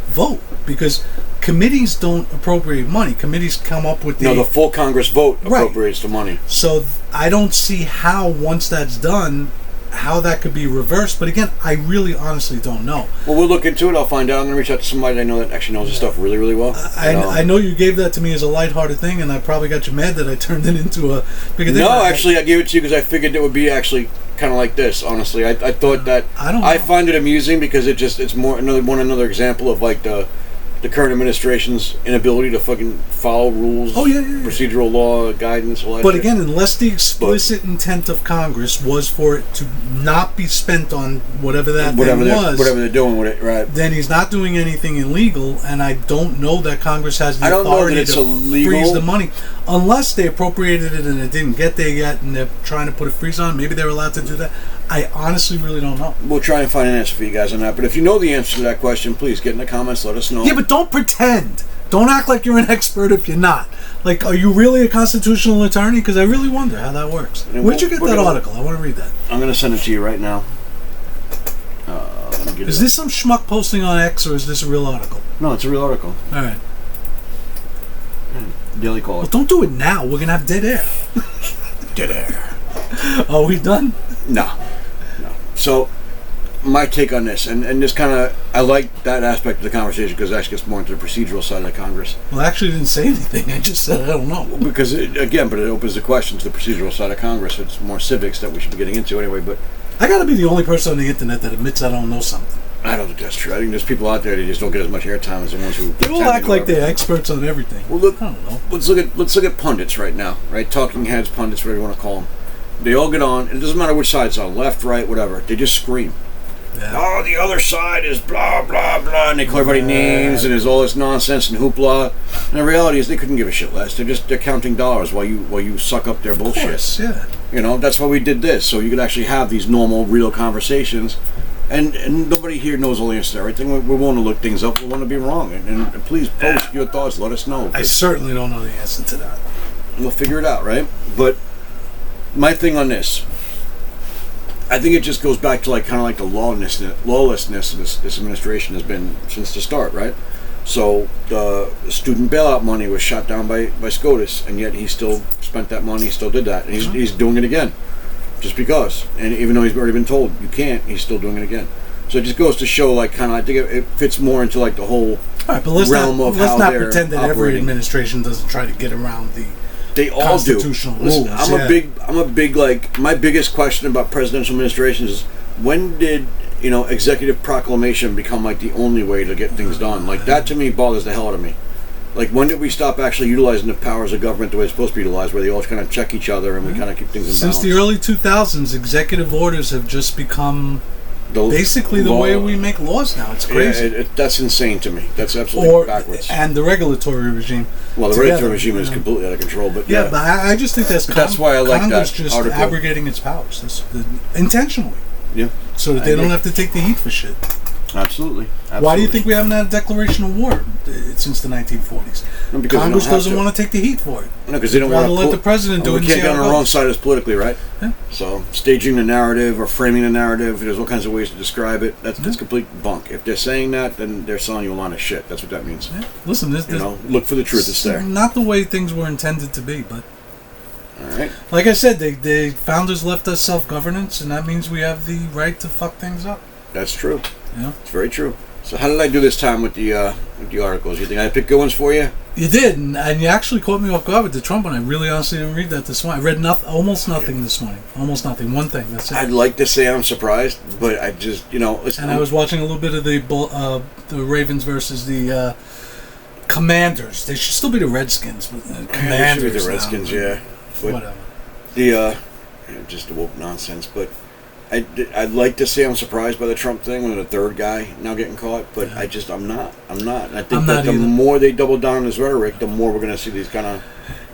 vote, because committees don't appropriate money. Committees come up with the full Congress vote appropriates the money. So I don't see how, once that's done, how that could be reversed. But again, I really honestly don't know. Well, we'll look into it. I'll find out. I'm going to reach out to somebody I know that actually knows this stuff really, really well. I know you gave that to me as a lighthearted thing, and I probably got you mad that I turned it into a bigger thing. No, actually, I gave it to you because I figured it would be actually kind of like this. Honestly, I thought that I find it amusing because it's more another example of like the current administration's inability to fucking follow rules, procedural law, guidance, all that. But again, unless the explicit intent of Congress was for it to not be spent on whatever thing was, whatever they're doing with it, right? Then he's not doing anything illegal, and I don't know that Congress has the authority to freeze the money, unless they appropriated it and it didn't get there yet, and they're trying to put a freeze on. Maybe they're allowed to do that. I honestly really don't know. We'll try and find an answer for you guys on that. But if you know the answer to that question, please get in the comments. Let us know. Yeah, but don't pretend. Don't act like you're an expert if you're not. Like, are you really a constitutional attorney? Because I really wonder how that works. Where'd you get that article? I want to read that. I'm going to send it to you right now. Is this some schmuck posting on X, or is this a real article? No, it's a real article. All right. Daily Caller. Well, don't do it now. We're going to have dead air. Dead air. Are we done? No. So, my take on this, and this kind of, I like that aspect of the conversation because it actually gets more into the procedural side of the Congress. Well, I actually didn't say anything. I just said I don't know. Because, it opens the question to the procedural side of Congress. It's more civics that we should be getting into anyway, but... I gotta be the only person on the internet that admits I don't know something. I don't think that's true. I think there's people out there that just don't get as much airtime as the ones who... They all act like they're experts on everything. Well, look, I don't know. Let's look at pundits right now, right? Talking heads, pundits, whatever you want to call them. They all get on, and it doesn't matter which side it's on, left, right, whatever. They just scream. Yeah. Oh, the other side is blah, blah, blah, and they call everybody names, and there's all this nonsense and hoopla. And the reality is they couldn't give a shit less. They're counting dollars while you suck up their bullshit. Of course, yeah. You know, that's why we did this, so you could actually have these normal, real conversations. And nobody here knows all the answers to everything. We want to look things up. We want to be wrong. And please post your thoughts. Let us know. I certainly don't know the answer to that. We'll figure it out, right? But my thing on this, I think it just goes back to kind of the lawlessness of this administration has been since the start, right? So the student bailout money was shot down by SCOTUS, and yet he still spent that money, still did that, and he's doing it again, just because. And even though he's already been told you can't, he's still doing it again. So it just goes to show, I think it fits more into the whole realm of how they're let's not pretend that every operating. administration doesn't try to get around the They all constitutional do. rules. Listen, I'm a big like my biggest question about presidential administrations is when did executive proclamation become like the only way to get things done? Like that to me bothers the hell out of me. Like when did we stop actually utilizing the powers of government the way it's supposed to be utilized, where they all kind of check each other and we kind of keep things in balance? Since the early 2000s, executive orders have just become basically the way we make laws now. It's crazy. Yeah, that's insane to me. That's absolutely backwards. And the regulatory regime. Well, the regulatory regime is completely out of control. But but I just think that's why I like Congress that just article. abrogating its powers intentionally. Yeah. So that they don't have to take the heat for shit. Absolutely. Why do you think we haven't had a declaration of war since the 1940s? Because Congress doesn't want to take the heat for it. No, because they don't want to let the president do it. We can't get on the wrong side of this politically, right? Yeah. So staging the narrative or framing the narrative, there's all kinds of ways to describe it. That's complete bunk. If they're saying that, then they're selling you a line of shit. That's what that means. Yeah. Listen, look for the truth that's there. Not the way things were intended to be, but. All right. Like I said, the founders left us self-governance, and that means we have the right to fuck things up. That's true. Yeah. It's very true. So how did I do this time with the articles? You think I picked good ones for you? You did, and you actually caught me off guard with the Trump one. I really honestly didn't read that this morning. I read almost nothing this morning. Almost nothing. One thing. That's it. I'd like to say I'm surprised, but I just, listen, I was watching a little bit of the Ravens versus the Commanders. They should still be the Redskins, but the Commanders. They should be the Redskins, yeah. But whatever. Just woke nonsense, but I'd like to say I'm surprised by the Trump thing when the third guy now getting caught, but I'm not. And I think that the more they double down on this rhetoric, the more we're going to see these kind of.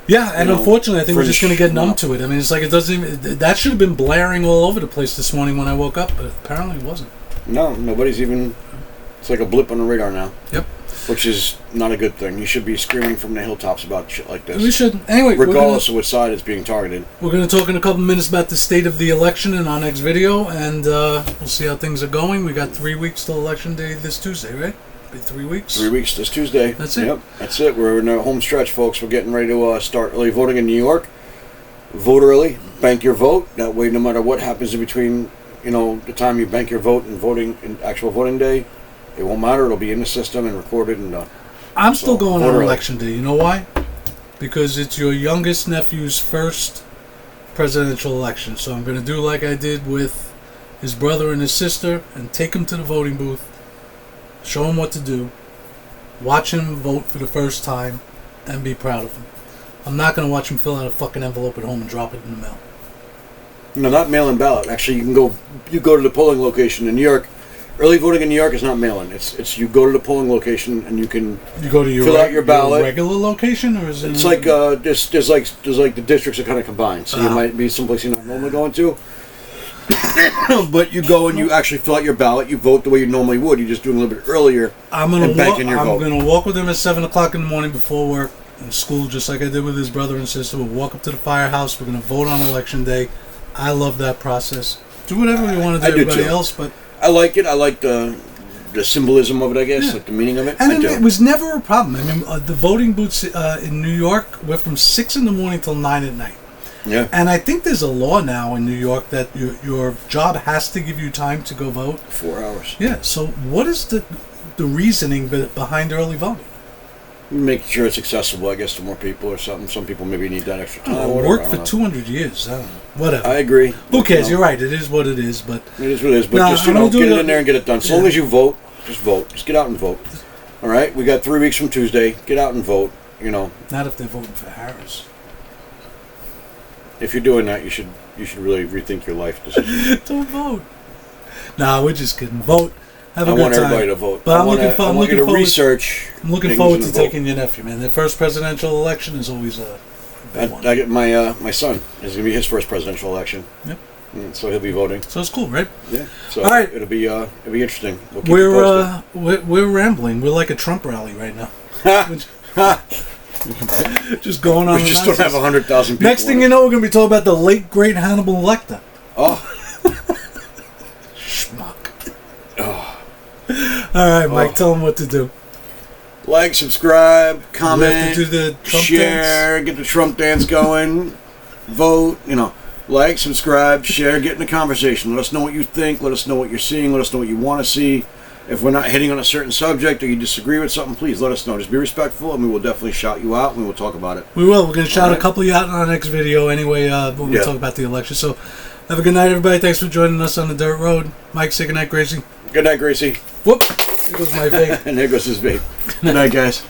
Yeah, and unfortunately, I think we're just going to get numb to it. I mean, it's like it doesn't even. That should have been blaring all over the place this morning when I woke up, but apparently it wasn't. No, nobody's even. It's like a blip on the radar now. Yep. Which is not a good thing. You should be screaming from the hilltops about shit like this. We should. Anyway, regardless of what side it's being targeted. We're going to talk in a couple minutes about the state of the election in our next video, and we'll see how things are going. We got 3 weeks till Election Day this Tuesday, right? 3 weeks? 3 weeks this Tuesday. That's it? Yep, that's it. We're in the home stretch, folks. We're getting ready to start early voting in New York. Vote early. Bank your vote. That way, no matter what happens in between, the time you bank your vote and voting and actual voting day, it won't matter. It'll be in the system and recorded and done. I'm still going on Election Day. You know why? Because it's your youngest nephew's first presidential election. So I'm going to do like I did with his brother and his sister and take him to the voting booth, show him what to do, watch him vote for the first time, and be proud of him. I'm not going to watch him fill out a fucking envelope at home and drop it in the mail. No, not mail-in ballot. Actually, you go to the polling location in New York. Early voting in New York is not mail-in. It's you go to the polling location and you can go to your fill out your ballot. Your regular location, or is it? It's like there's like the districts are kind of combined. So you might be someplace you're not normally going to, but you go and you actually fill out your ballot. You vote the way you normally would. You just do it a little bit earlier. I'm gonna walk with him at 7 o'clock in the morning before work in school, just like I did with his brother and sister. We'll walk up to the firehouse. We're gonna vote on Election Day. I love that process. Do whatever you want to do, everybody else, but. I like it. I like the symbolism of it, I guess, like the meaning of it. And it was never a problem. I mean, the voting booths in New York were from 6 in the morning till 9 at night. Yeah. And I think there's a law now in New York that your job has to give you time to go vote. 4 hours. Yeah. So what is the reasoning behind early voting? Making sure it's accessible, I guess, to more people or something. Some people maybe need that extra time. It worked for 200 years. I don't know. Whatever. I agree. Who cares? You're right. It is what it is. But it is what it is. But just get it in there and get it done. As long as you vote, just vote. Just get out and vote. All right. We got 3 weeks from Tuesday. Get out and vote. Not if they're voting for Harris. If you're doing that, you should really rethink your life decision. Don't vote. Nah, we're just kidding. Vote. Have a good time. I want everybody to vote. But I'm looking forward to vote. taking your nephew, man. The first presidential election is always a big one. I get my son. It's gonna be his first presidential election. Yep. So he'll be voting. So it's cool, right? Yeah. So all right. It'll be interesting. We'll keep you posted. We're rambling. We're like a Trump rally right now. Just going on. We just don't have 100,000 people. Next thing you know, we're gonna be talking about the late great Hannibal Lecter. Oh. Schmuck. Oh. All right, Mike. Tell them what to do. Like, subscribe, comment, do the Trump share, dance. Get the Trump dance going, vote. Like, subscribe, share, get in the conversation. Let us know what you think. Let us know what you're seeing. Let us know what you want to see. If we're not hitting on a certain subject or you disagree with something, please let us know. Just be respectful, and we will definitely shout you out, and we will talk about it. We will. We're going to shout a couple of you out in our next video anyway when we talk about the election. So have a good night, everybody. Thanks for joining us on the Dirt Road. Mike, say good night, Gracie. Good night, Gracie. Whoop. There goes my vape. And there goes his vape. Good night, guys.